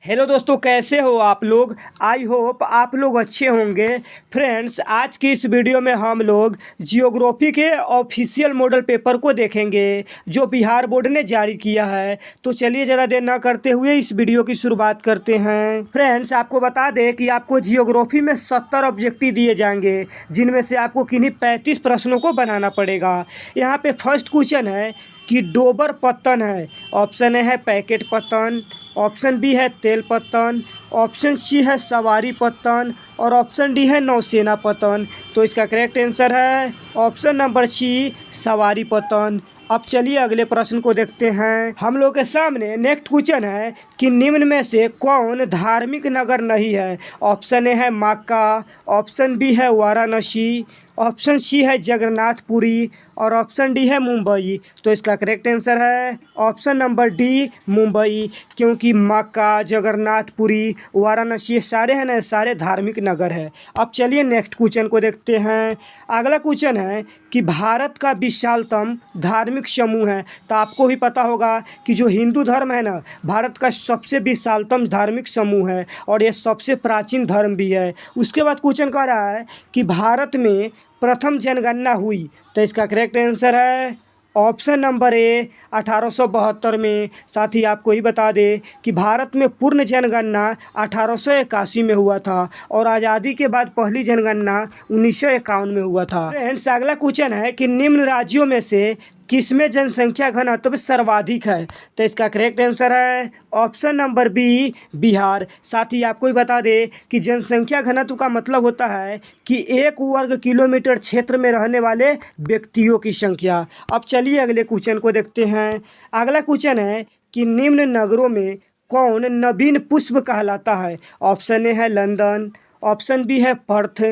Hello दोस्तों, कैसे हो आप लोग। आई होप आप लोग अच्छे होंगे। फ्रेंड्स, आज की इस वीडियो में हम लोग जियोग्राफी के ऑफिशियल मॉडल पेपर को देखेंगे जो बिहार बोर्ड ने जारी किया है। तो चलिए ज़्यादा देर ना करते हुए इस वीडियो की शुरुआत करते हैं। फ्रेंड्स, आपको बता दें कि आपको जियोग्राफी में 70 ऑब्जेक्टिव दिए जाएंगे, जिनमें से आपको किन्हीं 35 प्रश्नों को बनाना पड़ेगा। यहाँ पे फर्स्ट क्वेश्चन है कि डोबर पत्तन है। ऑप्शन ए है पैकेट पत्तन, ऑप्शन बी है तेल पत्तन, ऑप्शन सी है सवारी पत्तन और ऑप्शन डी है नौसेना पत्तन। तो इसका करेक्ट आंसर है ऑप्शन नंबर सी, सवारी पत्तन। अब चलिए अगले प्रश्न को देखते हैं। हम लोग के सामने नेक्स्ट क्वेश्चन है कि निम्न में से कौन धार्मिक नगर नहीं है। ऑप्शन ए है मक्का, ऑप्शन बी है वाराणसी, ऑप्शन सी है जगन्नाथपुरी और ऑप्शन डी है मुंबई। तो इसका करेक्ट आंसर है ऑप्शन नंबर डी, मुंबई। क्योंकि मक्का, जगन्नाथपुरी, वाराणसी ये सारे हैं ना, सारे धार्मिक नगर है। अब चलिए नेक्स्ट क्वेश्चन को देखते हैं। अगला क्वेश्चन है कि भारत का विशालतम धार्मिक समूह है। तो आपको भी पता होगा कि जो हिंदू धर्म है ना, भारत का सबसे विशालतम धार्मिक समूह है और ये सबसे प्राचीन धर्म भी है। उसके बाद क्वेश्चन कह रहा है कि भारत में प्रथम जनगणना हुई। तो इसका करेक्ट आंसर है ऑप्शन नंबर ए, 1872 में। साथ ही आपको ही बता दें कि भारत में पूर्ण जनगणना 1881 में हुआ था और आज़ादी के बाद पहली जनगणना 1951 में हुआ था। फ्रेंड्स, अगला क्वेश्चन है कि निम्न राज्यों में से किसमें जनसंख्या घनत्व सर्वाधिक है। तो इसका करेक्ट आंसर है ऑप्शन नंबर बी, बिहार। साथ ही आपको ही बता दें कि जनसंख्या घनत्व का मतलब होता है कि 1 वर्ग किलोमीटर क्षेत्र में रहने वाले व्यक्तियों की संख्या। अब चलिए अगले क्वेश्चन को देखते हैं। अगला क्वेश्चन है कि निम्न नगरों में कौन नवीन पुष्प कहलाता है। ऑप्शन ए है लंदन, ऑप्शन बी है पर्थ,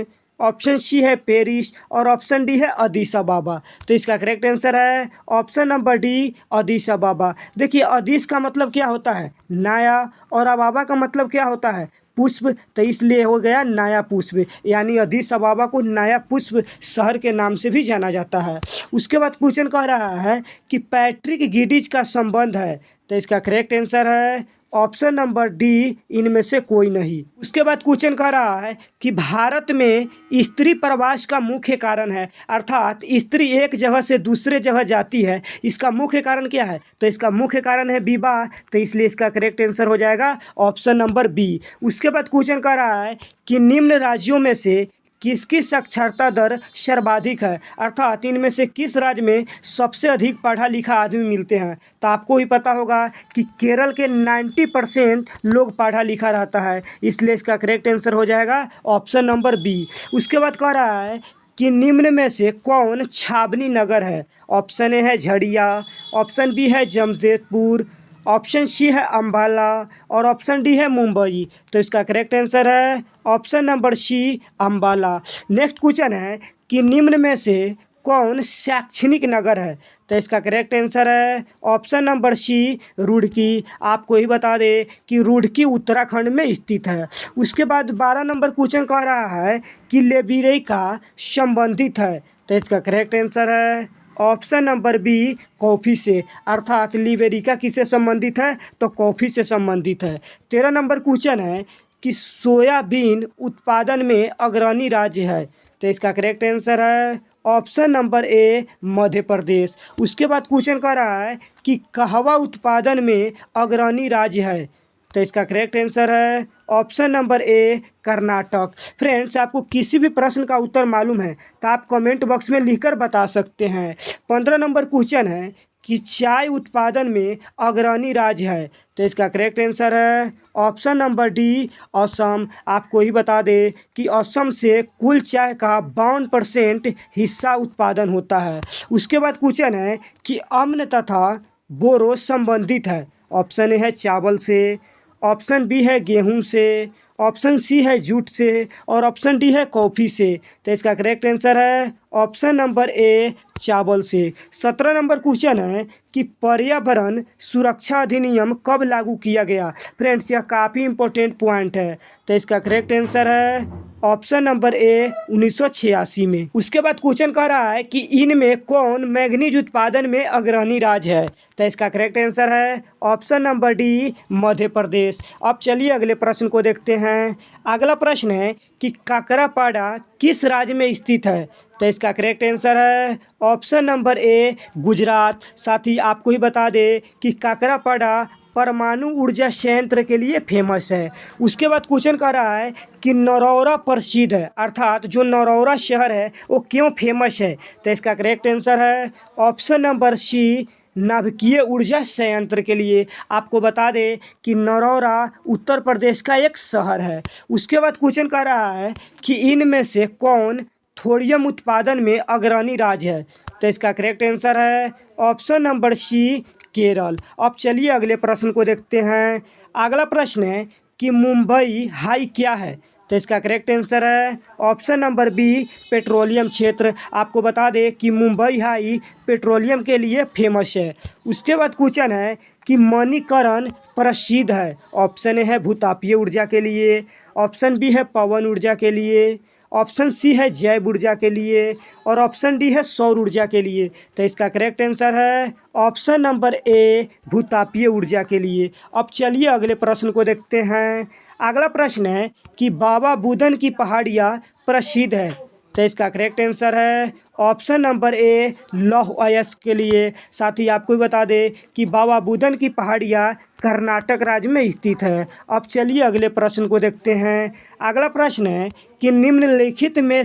ऑप्शन सी है पेरिस और ऑप्शन डी है अदीस अबाबा। तो इसका करेक्ट आंसर है ऑप्शन नंबर डी, अदीस अबाबा। देखिए, अदीस का मतलब क्या होता है, नया, और अबाबा का मतलब क्या होता है, पुष्प। तो इसलिए हो गया नया पुष्प, यानी अदीस अबाबा को नया पुष्प शहर के नाम से भी जाना जाता है। उसके बाद क्वेश्चन कह रहा है कि पैट्रिक गिडिज का संबंध है। तो इसका करेक्ट आंसर है ऑप्शन नंबर डी, इनमें से कोई नहीं। उसके बाद क्वेश्चन कह रहा है कि भारत में स्त्री प्रवास का मुख्य कारण है, अर्थात स्त्री एक जगह से दूसरे जगह जाती है, इसका मुख्य कारण क्या है। तो इसका मुख्य कारण है विवाह। तो इसलिए इसका करेक्ट आंसर हो जाएगा ऑप्शन नंबर बी। उसके बाद क्वेश्चन कह रहा है कि निम्न राज्यों में से किसकी साक्षरता दर सर्वाधिक है, अर्थात इनमें से किस राज्य में सबसे अधिक पढ़ा लिखा आदमी मिलते हैं। तो आपको ही पता होगा कि केरल के 90% लोग पढ़ा लिखा रहता है, इसलिए इसका करेक्ट आंसर हो जाएगा ऑप्शन नंबर बी। उसके बाद कह रहा है कि निम्न में से कौन छावनी नगर है। ऑप्शन ए है झड़िया, ऑप्शन बी है जमशेदपुर, ऑप्शन सी है अम्बाला और ऑप्शन डी है मुंबई। तो इसका करेक्ट आंसर है option number c, Ambala. Next question है कि निम्न में से कौन शैक्षणिक नगर है। तो इसका करेक्ट आंसर है ऑप्शन नंबर सी, रुड़की। आपको ही बता दें कि रुड़की उत्तराखंड में स्थित है। उसके बाद 12 नंबर क्वेश्चन कह रहा है कि लेबिरेई का संबंधित है। तो इसका करेक्ट आंसर है ऑप्शन नंबर बी, कॉफ़ी से, अर्थात लिबेरिका किससे संबंधित है, तो कॉफ़ी से संबंधित है। 13 नंबर क्वेश्चन है कि सोयाबीन उत्पादन में अग्रणी राज्य है। तो इसका करेक्ट आंसर है option number A, Madhya Pradesh. उसके बाद क्वेश्चन कह रहा है कि कहवा उत्पादन में अग्रणी राज्य है। तो इसका करेक्ट आंसर है option number A, Karnataka. Friends, आपको किसी भी प्रश्न का उत्तर मालूम है तो आप कमेंट बॉक्स में लिखकर बता सकते हैं। 15 नंबर क्वेश्चन है कि चाय उत्पादन में अग्रणी राज्य है। तो इसका करेक्ट आंसर है ऑप्शन नंबर डी, असम। आपको ही बता दें कि असम से कुल चाय का 52% हिस्सा उत्पादन होता है। उसके बाद क्वेश्चन है कि अम्न तथा बोरो संबंधित है। ऑप्शन ए है चावल से, ऑप्शन बी है गेहूं से, ऑप्शन सी है जूट से और ऑप्शन डी है कॉफ़ी से। तो इसका करेक्ट आंसर है ऑप्शन नंबर ए चावल से। 17 नंबर क्वेश्चन है कि पर्यावरण सुरक्षा अधिनियम कब लागू किया गया। फ्रेंड्स यह काफ़ी इंपॉर्टेंट पॉइंट है, तो इसका करेक्ट आंसर है ऑप्शन नंबर ए 1986 में। उसके बाद क्वेश्चन कह रहा है कि इनमें कौन मैग्नीज उत्पादन में अग्रणी राज्य है, तो इसका करेक्ट आंसर है option number D Madhya Pradesh. अब चलिए अगले प्रश्न को देखते हैं। अगला प्रश्न है कि काकरापाड़ा किस राज्य में स्थित है, तो इसका करेक्ट आंसर है ऑप्शन नंबर ए गुजरात। साथ ही आपको ही बता दें कि काकरापाड़ा परमाणु ऊर्जा संयंत्र के लिए फेमस है। उसके बाद क्वेश्चन कर रहा है कि नरौरा प्रसिद्ध है, अर्थात जो नरौरा शहर है वो क्यों फेमस है, तो इसका करेक्ट आंसर है ऑप्शन नंबर सी नाभिकीय ऊर्जा संयंत्र के लिए। आपको बता दें कि नरौरा उत्तर प्रदेश का एक शहर है। उसके बाद क्वेश्चन कर रहा है कि इनमें से कौन थोरियम उत्पादन में अग्रणी राज्य है, तो इसका करेक्ट आंसर है ऑप्शन नंबर सी केरल। अब चलिए अगले प्रश्न को देखते हैं। अगला प्रश्न है कि मुंबई हाई क्या है, तो इसका करेक्ट आंसर है ऑप्शन नंबर बी पेट्रोलियम क्षेत्र। आपको बता दें कि मुंबई हाई पेट्रोलियम के लिए फेमस है। उसके बाद क्वेश्चन है कि मणिकरण प्रसिद्ध है। ऑप्शन ए है भूतापीय ऊर्जा के लिए, ऑप्शन बी है पवन ऊर्जा के लिए, ऑप्शन सी है जैव ऊर्जा के लिए और ऑप्शन डी है सौर ऊर्जा के लिए। तो इसका करेक्ट आंसर है ऑप्शन नंबर ए भूतापीय ऊर्जा के लिए। अब चलिए अगले प्रश्न को देखते हैं। अगला प्रश्न है कि बाबा बुदन की पहाड़ियाँ प्रसिद्ध है, तो इसका करेक्ट आंसर है ऑप्शन नंबर ए लौह अयस्क के लिए। साथ ही आपको भी बता दें कि बाबा बुदन की पहाड़ियाँ कर्नाटक राज्य में स्थित है। अब चलिए अगले प्रश्न को देखते हैं। अगला प्रश्न है कि निम्नलिखित में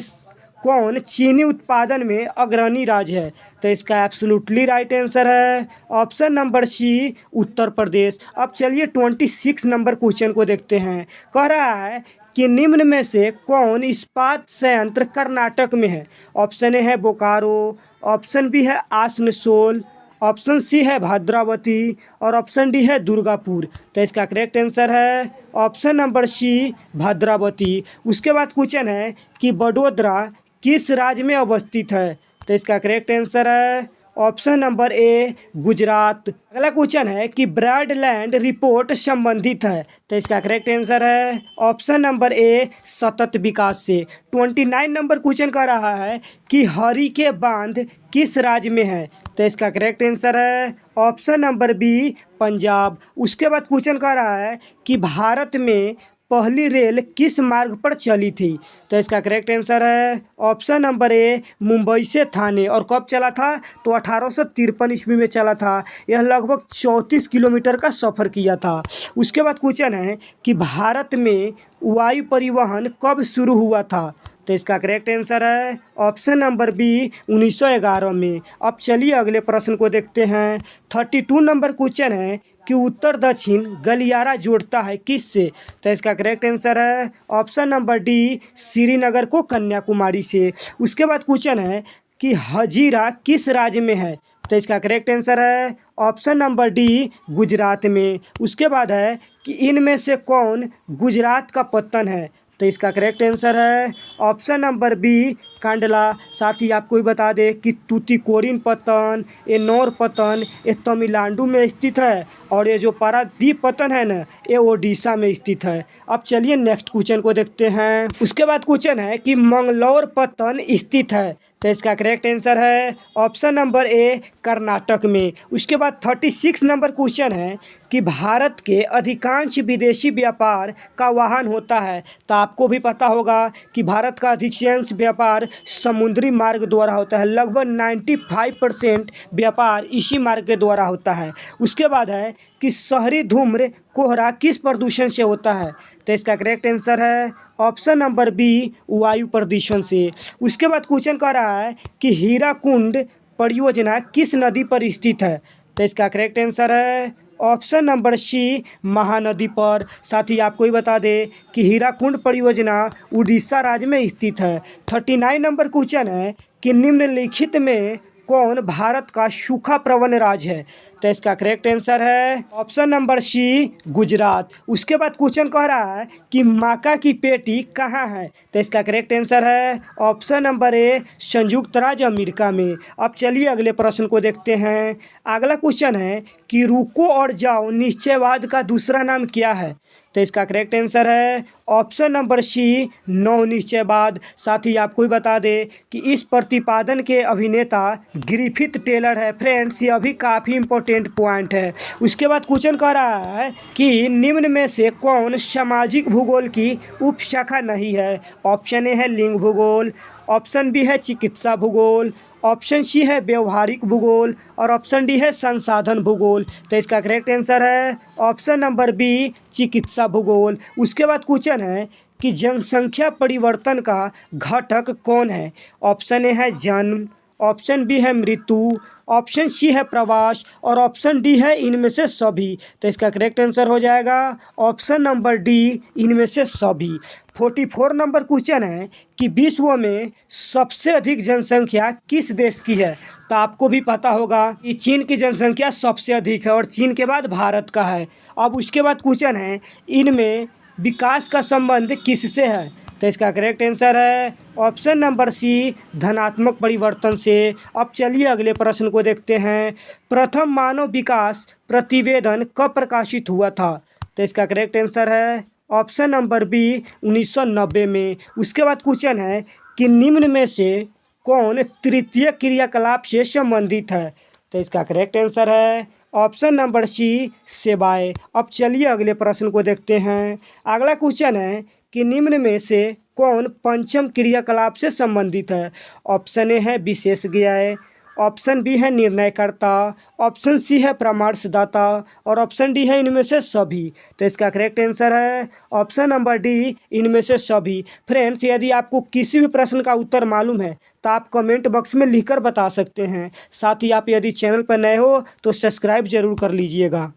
कौन चीनी उत्पादन में अग्रणी राज्य है, तो इसका एब्सोल्युटली राइट आंसर है ऑप्शन नंबर सी उत्तर प्रदेश। अब चलिए 26 नंबर क्वेश्चन को देखते हैं। कह रहा है कि निम्न में से कौन इस्पात संयंत्र कर्नाटक में है। ऑप्शन ए है बोकारो, ऑप्शन बी है आसनसोल, ऑप्शन सी है भद्रावती और ऑप्शन डी है दुर्गापुर। तो इसका करेक्ट आंसर है ऑप्शन नंबर सी भद्रावती। उसके बाद क्वेश्चन है कि बड़ोदरा किस राज्य में अवस्थित है, तो इसका करेक्ट आंसर है ऑप्शन नंबर ए गुजरात। अगला क्वेश्चन है कि ब्रॉडलैंड रिपोर्ट संबंधित है, तो इसका करेक्ट आंसर है ऑप्शन नंबर ए सतत विकास से। 29 नंबर क्वेश्चन कर रहा है कि हरी के बांध किस राज्य में है, तो इसका करेक्ट आंसर है ऑप्शन नंबर बी पंजाब। उसके बाद क्वेश्चन कर रहा है कि भारत में पहली रेल किस मार्ग पर चली थी, तो इसका करेक्ट आंसर है ऑप्शन नंबर ए मुंबई से थाने। और कब चला था, तो 1853 ईस्वी में चला था। यह लगभग 34 किलोमीटर का सफ़र किया था। उसके बाद क्वेश्चन है कि भारत में वायु परिवहन कब शुरू हुआ था, तो इसका करेक्ट आंसर है ऑप्शन नंबर बी 1911 में। अब चलिए अगले प्रश्न को देखते हैं। 32 नंबर क्वेश्चन है कि उत्तर दक्षिण गलियारा जोड़ता है किससे, तो इसका करेक्ट आंसर है ऑप्शन नंबर डी श्रीनगर को कन्याकुमारी से। उसके बाद क्वेश्चन है कि हजीरा किस राज्य में है, तो इसका करेक्ट आंसर है ऑप्शन नंबर डी गुजरात में। उसके बाद है कि इनमें से कौन गुजरात का पत्तन है, तो इसका करेक्ट आंसर है ऑप्शन नंबर बी कांडला। साथ ही आपको भी बता दें कि तूतीकोरिन पत्तन, एन्नोर पत्तन ये तमिलनाडु में स्थित है और ये जो पारादीप पत्तन है ना ये ओडिशा में स्थित है। अब चलिए नेक्स्ट क्वेश्चन को देखते हैं। उसके बाद क्वेश्चन है कि मंगलौर पत्तन स्थित है, तो इसका करेक्ट आंसर है ऑप्शन नंबर ए कर्नाटक में। उसके बाद 36 नंबर क्वेश्चन है कि भारत के अधिकांश विदेशी व्यापार का वाहन होता है, तो आपको भी पता होगा कि भारत का अधिकांश व्यापार समुद्री मार्ग द्वारा होता है। लगभग 95% व्यापार इसी मार्ग के द्वारा होता है। उसके बाद है कि शहरी धूम्र कोहरा किस प्रदूषण से होता है, तो इसका करेक्ट आंसर है ऑप्शन नंबर बी वायु प्रदूषण से। उसके बाद क्वेश्चन कर रहा है कि हीराकुंड परियोजना किस नदी पर स्थित है, तो इसका करेक्ट आंसर है ऑप्शन नंबर सी महानदी पर। साथ ही आपको ही बता दें कि हीराकुंड परियोजना उड़ीसा राज्य में स्थित है। 39 नंबर क्वेश्चन है कि निम्नलिखित में कौन भारत का सूखा प्रवण राज्य है? तो इसका करेक्ट आंसर है ऑप्शन नंबर सी, गुजरात। उसके बाद क्वेश्चन कह रहा है कि माका की पेटी कहाँ है? तो इसका करेक्ट आंसर है ऑप्शन नंबर ए, संयुक्त राज्य अमेरिका में। अब चलिए अगले प्रश्न को देखते हैं। अगला क्वेश्चन है कि रुको और जाओ निश्चयवाद का दूसरा नाम क्या है? तो इसका करेक्ट आंसर है ऑप्शन नंबर सी, नौ निश्चयवाद। साथ ही आपको भी बता दें कि इस प्रतिपादन के अभिनेता ग्रिफिथ टेलर है। फ्रेंड्स, ये अभी काफ़ी इंपॉर्टेंट पॉइंट है। उसके बाद क्वेश्चन कह रहा है कि निम्न में से कौन सामाजिक भूगोल की उपशाखा नहीं है? ऑप्शन ए है लिंग भूगोल, ऑप्शन बी है चिकित्सा भूगोल, ऑप्शन सी है व्यवहारिक भूगोल और ऑप्शन डी है संसाधन भूगोल। तो इसका करेक्ट आंसर है ऑप्शन नंबर बी, चिकित्सा भूगोल। उसके बाद क्वेश्चन है कि जनसंख्या परिवर्तन का घटक कौन है? ऑप्शन ए है जन्म, ऑप्शन बी है मृत्यु, ऑप्शन सी है प्रवास और ऑप्शन डी है इनमें से सभी। तो इसका करेक्ट आंसर हो जाएगा ऑप्शन नंबर डी, इनमें से सभी। 44 नंबर क्वेश्चन है कि विश्व में सबसे अधिक जनसंख्या किस देश की है? तो आपको भी पता होगा कि चीन की जनसंख्या सबसे अधिक है और चीन के बाद भारत का है। अब उसके बाद क्वेश्चन है इनमें विकास का संबंध किससे है? तो इसका करेक्ट आंसर है ऑप्शन नंबर सी, धनात्मक परिवर्तन से। अब चलिए अगले प्रश्न को देखते हैं। प्रथम मानव विकास प्रतिवेदन कब प्रकाशित हुआ था? तो इसका करेक्ट आंसर है ऑप्शन नंबर बी, 1990 में। उसके बाद क्वेश्चन है कि निम्न में से कौन तृतीय क्रियाकलाप से संबंधित है? तो इसका करेक्ट आंसर है ऑप्शन नंबर सी, सेवाएं। अब चलिए अगले प्रश्न को देखते हैं। अगला क्वेश्चन है कि निम्न में से कौन पंचम क्रियाकलाप से संबंधित है? ऑप्शन ए है विशेषज्ञ, ऑप्शन बी है निर्णयकर्ता, ऑप्शन सी है परामर्शदाता और ऑप्शन डी है इनमें से सभी। तो इसका करेक्ट आंसर है ऑप्शन नंबर डी, इनमें से सभी। फ्रेंड्स, यदि आपको किसी भी प्रश्न का उत्तर मालूम है तो आप कमेंट बॉक्स में लिखकर बता सकते हैं। साथ ही आप यदि चैनल पर नए हो तो सब्सक्राइब जरूर कर लीजिएगा।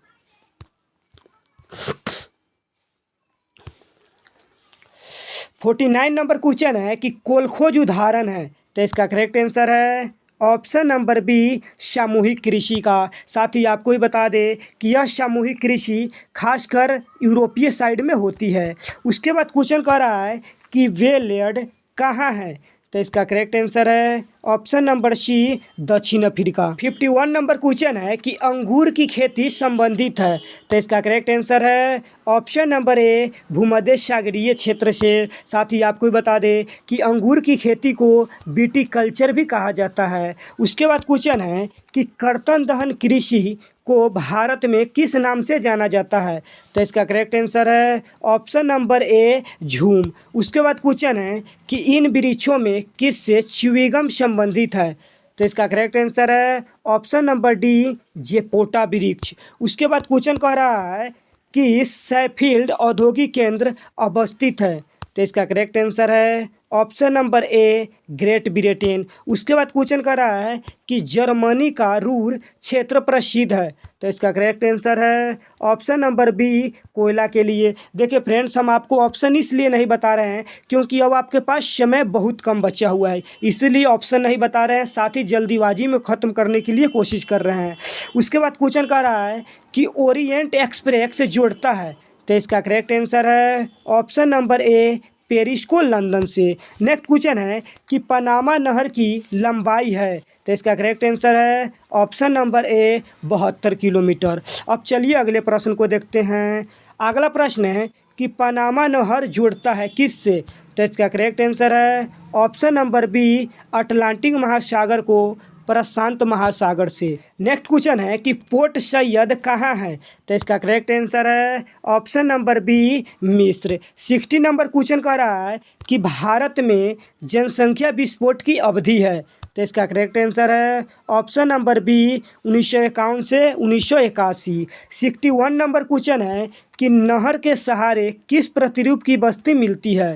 49 नंबर क्वेश्चन है कि कोलखोज उदाहरण है? तो इसका करेक्ट आंसर है ऑप्शन नंबर बी, सामूहिक कृषि का। साथ ही आपको ही बता दें कि यह सामूहिक कृषि खासकर यूरोपीय साइड में होती है। उसके बाद क्वेश्चन कह रहा है कि वेलैंड कहाँ है? तो इसका करेक्ट आंसर है ऑप्शन नंबर सी, दक्षिण अफ्रीका। 51 नंबर क्वेश्चन है कि अंगूर की खेती संबंधित है? तो इसका करेक्ट आंसर है ऑप्शन नंबर ए, भूमध्य सागरीय क्षेत्र से। साथ ही आपको बता दें कि अंगूर की खेती को विटीकल्चर भी कहा जाता है। उसके बाद क्वेश्चन है कि कर्तन दहन कृषि को भारत में किस नाम से जाना जाता है? तो इसका करेक्ट आंसर है ऑप्शन नंबर ए, झूम। उसके बाद क्वेश्चन है कि इन वृक्षों में किससे च्युइंगम संबंधित है? तो इसका करेक्ट आंसर है ऑप्शन नंबर डी, जेपोटा वृक्ष। उसके बाद क्वेश्चन कह रहा है कि सैफील्ड औद्योगिक केंद्र अवस्थित है? तो इसका करेक्ट आंसर है option number A, great Britain. उसके बाद क्वेश्चन कर रहा है कि जर्मनी का रूर क्षेत्र प्रसिद्ध है? तो इसका करेक्ट आंसर है ऑप्शन नंबर बी, कोयला के लिए। देखिए फ्रेंड्स, हम आपको ऑप्शन इसलिए नहीं बता रहे हैं क्योंकि अब आपके पास समय बहुत कम बचा हुआ है, इसलिए ऑप्शन नहीं बता रहे हैं। साथ ही जल्दीबाजी में ख़त्म करने के लिए कोशिश कर रहे हैं। उसके बाद क्वेश्चन कर रहा है कि ओरिएंट एक्सप्रेस से जोड़ता है? तो इसका करेक्ट आंसर है ऑप्शन नंबर ए, पेरिस को लंदन से। नेक्स्ट क्वेश्चन है कि पनामा नहर की लंबाई है? तो इसका करेक्ट आंसर है ऑप्शन नंबर ए, 72 किलोमीटर। अब चलिए अगले प्रश्न को देखते हैं। अगला प्रश्न है कि पनामा नहर जोड़ता है किससे? तो इसका करेक्ट आंसर है ऑप्शन नंबर बी, अटलांटिक महासागर को प्रशांत महासागर से। नेक्स्ट क्वेश्चन है कि पोर्ट सैयद कहाँ है? तो इसका करेक्ट आंसर है ऑप्शन नंबर बी, मिस्र। 60 नंबर क्वेश्चन कह रहा है कि भारत में जनसंख्या विस्फोट की अवधि है? तो इसका करेक्ट आंसर है ऑप्शन नंबर बी, 1951 से 1981। 61 नंबर क्वेश्चन है कि नहर के सहारे किस प्रतिरूप की बस्ती मिलती है?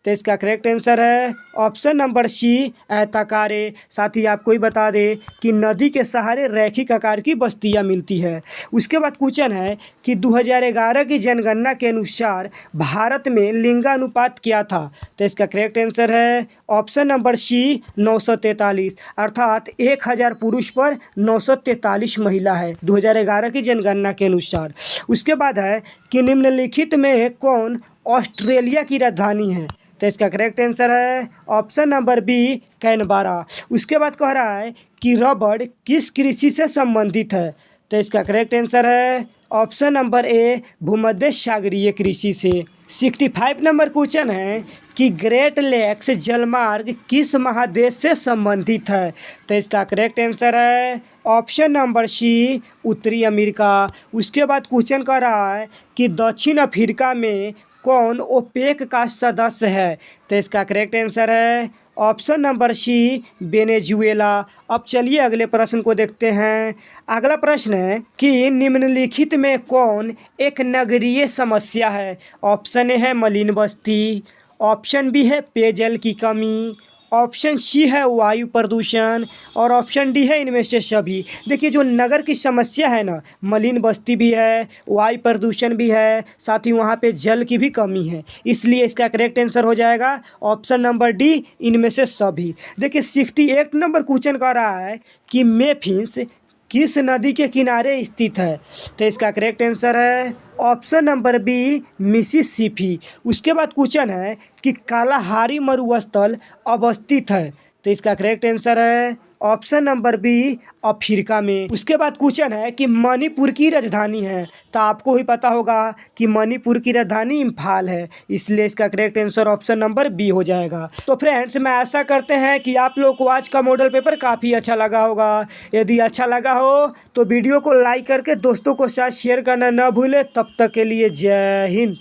तो इसका करेक्ट आंसर है ऑप्शन नंबर सी, आयताकारे। साथ ही आपको ही बता दें कि नदी के सहारे रैखिक आकार की बस्तियां मिलती है। उसके बाद क्वेश्चन है कि 2011 की जनगणना के अनुसार भारत में लिंगानुपात क्या था? तो इसका करेक्ट आंसर है ऑप्शन नंबर सी, 943। अर्थात 1000 पुरुष पर 943 महिला है 2011 की जनगणना के अनुसार। उसके बाद है कि निम्नलिखित में कौन ऑस्ट्रेलिया की राजधानी है? तो इसका करेक्ट आंसर है ऑप्शन नंबर बी, कैनबरा। उसके बाद कह रहा है कि रबड़ किस कृषि से संबंधित है? तो इसका करेक्ट आंसर है ऑप्शन नंबर ए, भूमध्य सागरीय कृषि से। 65 नंबर क्वेश्चन है कि ग्रेट लेक्स जलमार्ग किस महादेश से संबंधित है? तो इसका करेक्ट आंसर है ऑप्शन नंबर सी, उत्तरी अमेरिका। उसके बाद क्वेश्चन कर रहा है कि दक्षिण अफ्रीका में कौन ओपेक का सदस्य है? तो इसका करेक्ट आंसर है ऑप्शन नंबर सी, वेनेजुएला। अब चलिए अगले प्रश्न को देखते हैं। अगला प्रश्न है कि निम्नलिखित में कौन एक नगरीय समस्या है? ऑप्शन ए है मलिन बस्ती, ऑप्शन बी है पेयजल की कमी, ऑप्शन सी है वायु प्रदूषण और ऑप्शन डी है इनमें से सभी। देखिए जो नगर की समस्या है ना, मलिन बस्ती भी है, वायु प्रदूषण भी है, साथ ही वहाँ पे जल की भी कमी है, इसलिए इसका करेक्ट आंसर हो जाएगा ऑप्शन नंबर डी, इनमें से सभी। देखिए 68 नंबर क्वेश्चन कर रहा है कि मेफिन्स किस नदी के किनारे स्थित है? तो इसका करेक्ट आंसर है ऑप्शन नंबर बी, मिसिसिपी। उसके बाद क्वेश्चन है कि कालाहारी मरुस्थल अवस्थित है? तो इसका करेक्ट आंसर है ऑप्शन नंबर बी, अफ्रीका में। उसके बाद क्वेश्चन है कि मणिपुर की राजधानी है? तो आपको ही पता होगा कि मणिपुर की राजधानी इम्फाल है, इसलिए इसका correct answer option number b हो जाएगा। तो फ्रेंड्स मैं आशा करते हैं कि आप लोग को आज का मॉडल पेपर काफ़ी अच्छा लगा होगा। यदि अच्छा लगा हो तो वीडियो को लाइक करके दोस्तों को साथ शेयर करना न भूलें। तब तक के लिए जय हिंद।